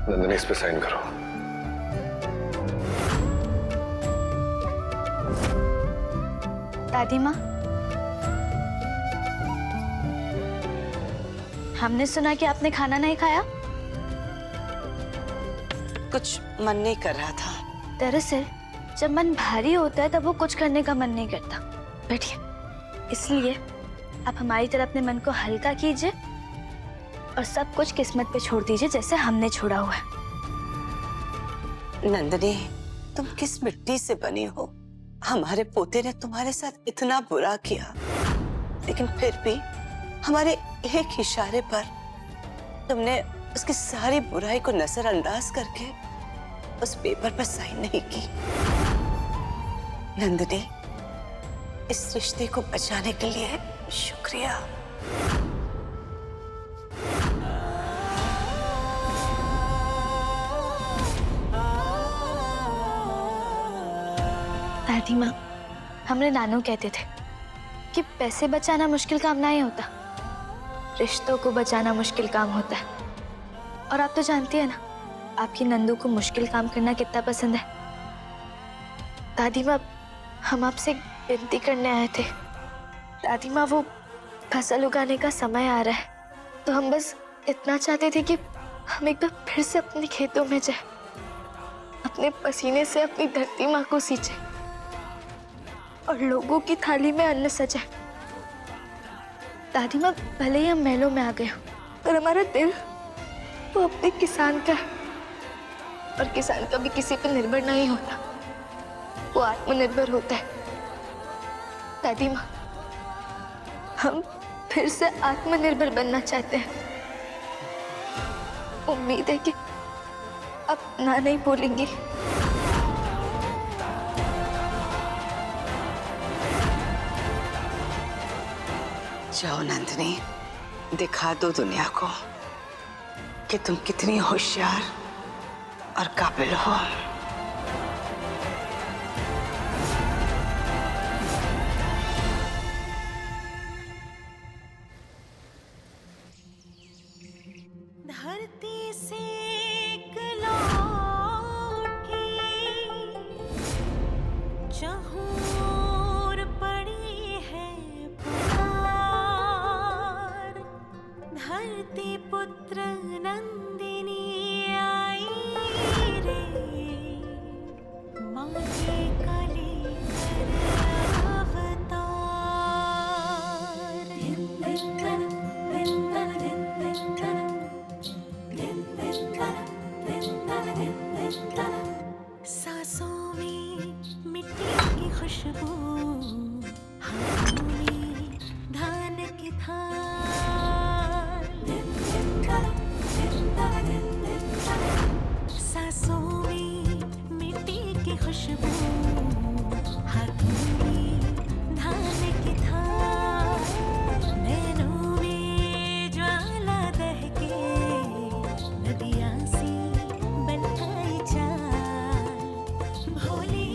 नंदिनी, इस पे साइन करो। दादी माँ, हमने सुना कि आपने खाना नहीं खाया। कुछ मन नहीं कर रहा था। दरअसल जब मन भारी होता है तब वो कुछ करने का मन नहीं करता। बैठिए। इसलिए आप हमारी तरह अपने मन को हल्का कीजिए और सब कुछ किस्मत पे छोड़ दीजिए, जैसे हमने छोड़ा हुआ है। नंदिनी, तुम किस मिट्टी से बनी हो? हमारे पोते ने तुम्हारे साथ इतना बुरा किया, लेकिन फिर भी हमारे एक इशारे पर तुमने उसकी सारी बुराई को नजरअंदाज करके उस पेपर पर साइन नहीं की। नंदिनी, इस रिश्ते को बचाने के लिए शुक्रिया। दादी माँ, हमरे नानू कहते थे कि पैसे बचाना मुश्किल काम नहीं होता, रिश्तों को बचाना मुश्किल काम होता है। और आप तो जानती है ना, आपकी नंदू को मुश्किल काम करना कितना पसंद है। दादी माँ, हम आपसे विनती करने आए थे। दादी माँ, वो फसल उगाने का समय आ रहा है, तो हम बस इतना चाहते थे कि हम एक बार फिर से अपने खेतों में जाए, अपने पसीने से अपनी धरती माँ को सींचे और लोगों की थाली में अन्न सजाए। दादी माँ, भले ही हम महलों में आ गए हो, पर हमारा दिल वो अपने किसान का है। और किसान कभी किसी पर निर्भर नहीं होता, वो आत्मनिर्भर होता है। दादी माँ, हम फिर से आत्मनिर्भर बनना चाहते हैं। उम्मीद है कि आप ना नहीं बोलेंगी। जाओ नंदिनी, दिखा दो दुनिया को कि तुम कितनी होशियार और काबिल हो। धरती से एक लौटी चहूर पड़ी है पुकार, धरती पुत्र नंदिनी आई रे, माँ के कली कर अवतार। सांसों में मिट्टी की खुशबू, हाथों में धान की थाल। सांसों में मिट्टी की खुशबू, हाथों में धान की थाल। नैनों में ज्वाला दहके, नदियाँ सी बन आई चाल। भोली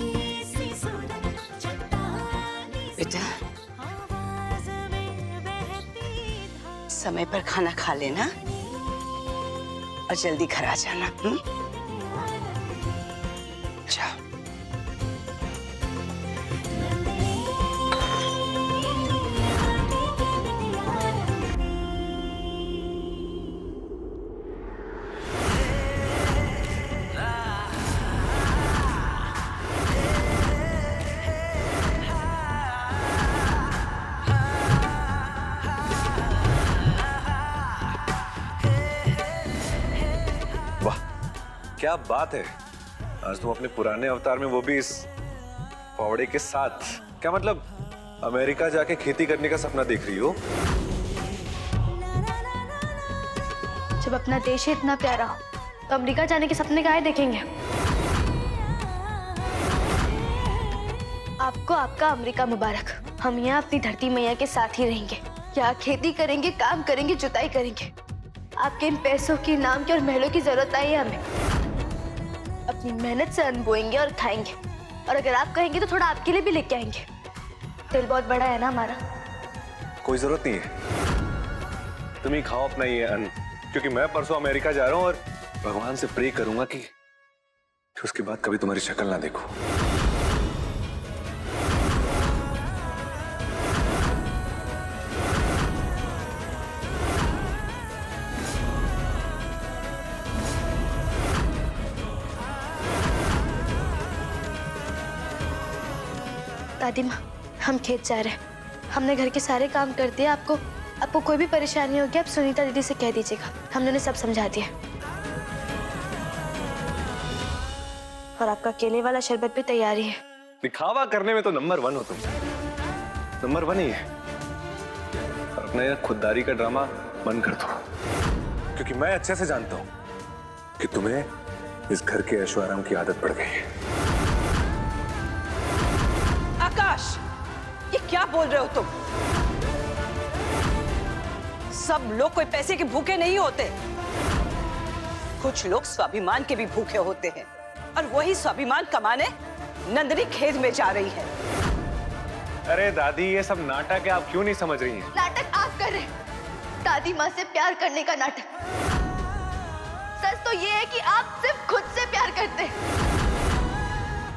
सी सूरत चट्टानी बेटा, आवाज में बहती धार। समय पर खाना खा लेना और जल्दी घर आ जाना। जाओ। वाह, क्या बात है। आज तुम अपने पुराने अवतार में, वो भी इस फावड़े के साथ। क्या मतलब, अमेरिका जाके खेती करने का सपना देख रही हो? जब अपना देश ही इतना प्यारा हो तो अमेरिका जाने के सपने काहे देखेंगे? आपको आपका अमेरिका मुबारक। हम यहाँ अपनी धरती मैया के साथ ही रहेंगे, यहाँ खेती करेंगे, काम करेंगे, जुताई करेंगे। आपके इन पैसों की, नाम की और महलों की जरूरत नहीं है हमें। अपनी मेहनत से अन्न बोएंगे और खाएंगे। और अगर आप कहेंगे तो थोड़ा आपके लिए भी लेके आएंगे। दिल बहुत बड़ा है ना हमारा। कोई जरूरत नहीं है, तुम ही खाओ अपना ये अन्न, क्योंकि मैं परसों अमेरिका जा रहा हूँ और भगवान से प्रे करूंगा कि उसके बाद कभी तुम्हारी शक्ल ना देखूं। दादी माँ, हम खेत जा रहे हैं। हमने घर के सारे काम कर दिए। आपको कोई भी परेशानी होगी आप सुनीता दीदी से कह दीजिएगा, हमने उन्हें सब समझा दिया। और आपका केले वाला शरबत भी तैयार ही है। दिखावा करने में तो नंबर 1 हो तुम, नंबर 1 ही है। और अपना ये खुददारी का ड्रामा बंद कर दो, क्योंकि मैं अच्छे से जानता हूं कि तुम्हें इस घर के ऐशो आराम की आदत पड़ गई है। आकाश, ये क्या बोल रहे हो तुम? सब लोग कोई पैसे के भूखे नहीं होते। कुछ लोग स्वाभिमान के भी भूखे होते हैं, और वही स्वाभिमान कमाने नंदिनी खेत में जा रही है। अरे दादी, ये सब नाटक है, आप क्यों नहीं समझ रही हैं? नाटक आप कर रहे हैं, दादी माँ से प्यार करने का नाटक। सच तो ये है कि आप सिर्फ खुद से प्यार करते हैं।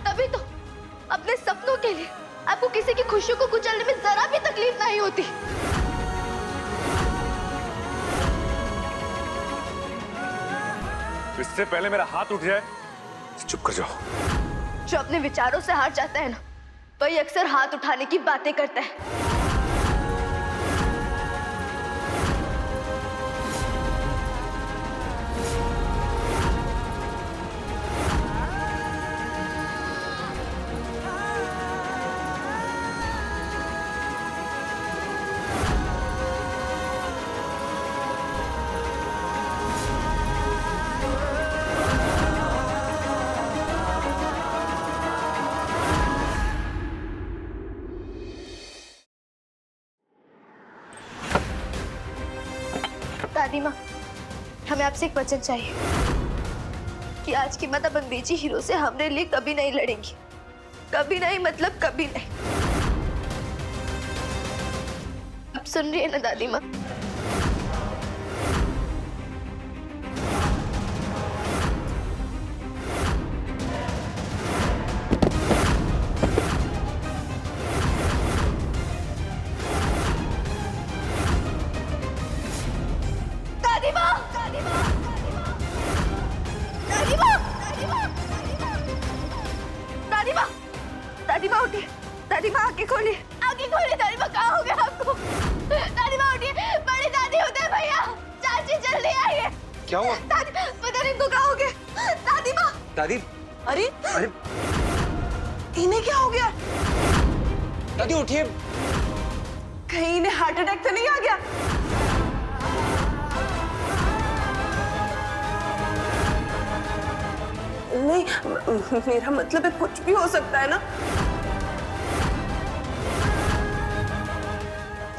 तभी तो अपने सपनों के लिए आपको किसी की खुशियों को कुचलने में जरा भी तकलीफ नहीं होती। इससे पहले मेरा हाथ उठ जाए, चुप कर जाओ। जो अपने विचारों से हार जाता है ना, वही अक्सर हाथ उठाने की बातें करता है। दादी माँ, हमें आपसे एक वचन चाहिए कि आज की माता बंदेजी हीरो से हमारे लिए कभी नहीं लड़ेंगी। कभी नहीं, मतलब कभी नहीं। आप सुन रही है ना दादी माँ? दादी माँ, दादी माँ, दादी माँ, दादी माँ, दादी माँ, दादी माँ उठिए। दादी माँ आंखें खोलिए, आंखें खोलिए। दादी माँ, कहाँ हो गया आपको? दादी माँ उठिए, बड़ी दादी होते हैं भैया। चाची जल्दी आइए। क्या हुआ? दादी, पता नहीं इनको कहाँ हो गया। दादी माँ। दादी, अरे अरे इन्हें क्या हो गया? दादी उठिए। कहीं इन्हें हार्ट अटैक तो नहीं आ गया? नहीं, मेरा मतलब है कुछ भी हो सकता है ना।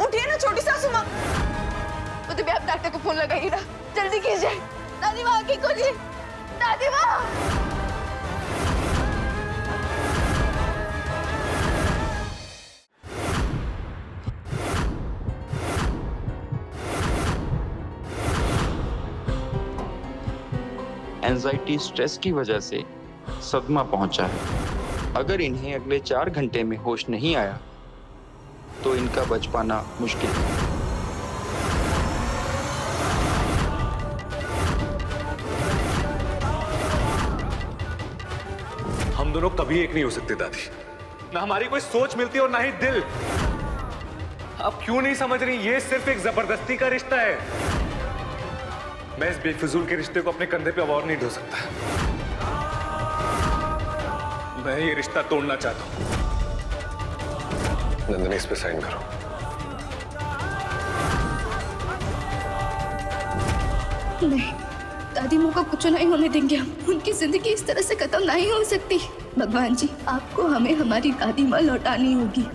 उठिए ना छोटी सासू माँ। तो भी आप डॉक्टर को फोन लगाइए ना, जल्दी कीजिए। दादी माँ आंखें खोलिए। दादी माँ। एंजाइटी स्ट्रेस की वजह से सदमा पहुंचा है। अगर इन्हें अगले 4 घंटे में होश नहीं आया तो इनका बच पाना मुश्किल है। हम दोनों कभी एक नहीं हो सकते दादी, ना हमारी कोई सोच मिलती और ना ही दिल। आप क्यों नहीं समझ रही? ये सिर्फ एक जबरदस्ती का रिश्ता है। मैं इस बेफिजूल के रिश्ते को अपने कंधे पे अब और नहीं ढो सकता। मैं ये रिश्ता तोड़ना चाहता हूं। नंदिनी, इस पे साइन करो। नहीं, दादी माँ को कुछ नहीं होने देंगे हम। उनकी जिंदगी इस तरह से खत्म नहीं हो सकती। भगवान जी, आपको हमें हमारी दादी माँ लौटानी होगी।